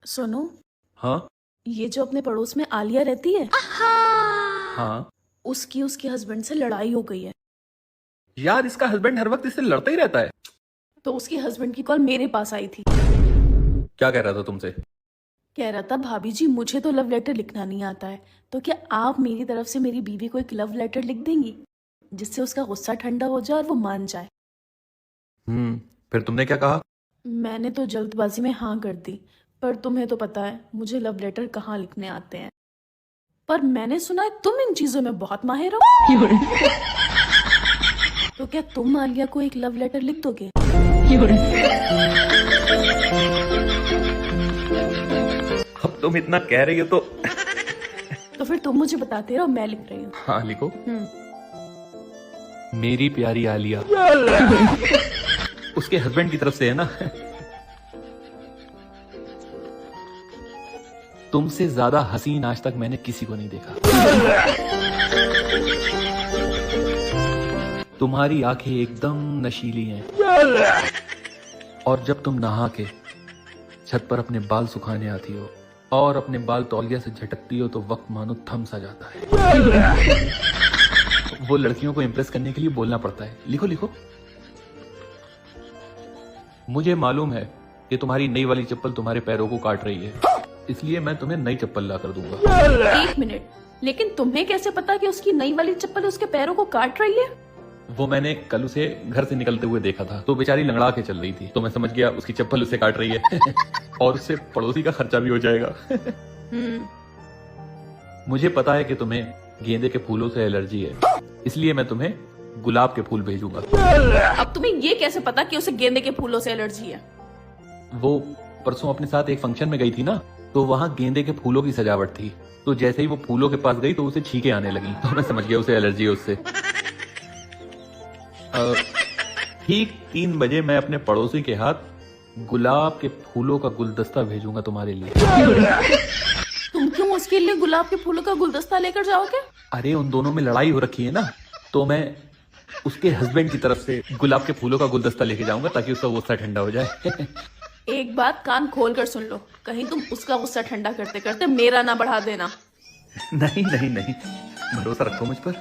सुनो, हाँ ये जो अपने पड़ोस में आलिया रहती है, हाँ। उसकी उसके हस्बैंड से लड़ाई हो गई है। यार इसका हस्बैंड हर वक्त इससे लड़ता ही रहता है। तो उसके हस्बैंड की कॉल मेरे पास आई थी। क्या कह रहा था तुमसे? कह रहा था, भाभी जी मुझे तो लव लेटर लिखना नहीं आता है, तो क्या आप मेरी तरफ से मेरी बीवी को एक लव लेटर लिख देंगी जिससे उसका गुस्सा ठंडा हो जाए और वो मान जाए। फिर तुमने क्या कहा? मैंने तो जल्दबाजी में हाँ कर दी, पर तुम्हें तो पता है मुझे लव लेटर कहाँ लिखने आते हैं। पर मैंने सुना है तुम इन चीजों में बहुत माहिर हो। तो क्या तुम आलिया को एक लव लेटर लिख दोगे? अब तुम इतना कह रही हो तो तो फिर तुम मुझे बताते रहो, मैं लिख रही हूँ। हाँ लिखो। मेरी प्यारी आलिया। उसके हस्बैंड की तरफ से है ना। तुमसे ज्यादा हसीन आज तक मैंने किसी को नहीं देखा। तुम्हारी आंखें एकदम नशीली हैं, और जब तुम नहा के छत पर अपने बाल सुखाने आती हो और अपने बाल तौलिया से झटकती हो तो वक्त मानो थम सा जाता है। वो लड़कियों को इंप्रेस करने के लिए बोलना पड़ता है। लिखो लिखो। मुझे मालूम है कि तुम्हारी नई वाली चप्पल तुम्हारे पैरों को काट रही है, इसलिए मैं तुम्हें नई चप्पल ला कर दूंगा। एक मिनट, लेकिन तुम्हें कैसे पता कि उसकी नई वाली चप्पल उसके पैरों को काट रही है? वो मैंने कल उसे घर से निकलते हुए देखा था, तो बेचारी लंगड़ा के चल रही थी, तो मैं समझ गया उसकी चप्पल उसे काट रही है। और उससे पड़ोसी का खर्चा भी हो जाएगा। मुझे पता है कि तुम्हें गेंदे के फूलों से एलर्जी है, इसलिए मैं तुम्हें गुलाब के फूल भेजूंगा। अब तुम्हें ये कैसे पता कि उसे गेंदे के फूलों से एलर्जी है? वो परसों अपने साथ एक फंक्शन में गई थी ना, तो वहां गेंदे के फूलों की सजावट थी, तो जैसे ही वो फूलों के पास गई तो उसे छींके आने लगी, तो मैं समझ गया उसे एलर्जी है उससे। ठीक 3 बजे मैं अपने पड़ोसी के हाथ गुलाब के फूलों का गुलदस्ता भेजूंगा तुम्हारे लिए। तुम क्यों उसके लिए गुलाब के फूलों का गुलदस्ता लेकर जाओगे? अरे उन दोनों में लड़ाई हो रखी है ना, तो मैं उसके हस्बैंड की तरफ से गुलाब के फूलों का गुलदस्ता लेके जाऊंगा ताकि उसका गुस्सा ठंडा हो जाए। एक बात कान खोल कर सुन लो, कहीं तुम उसका गुस्सा ठंडा करते करते मेरा ना बढ़ा देना। नहीं नहीं नहीं, भरोसा रखो मुझ पर।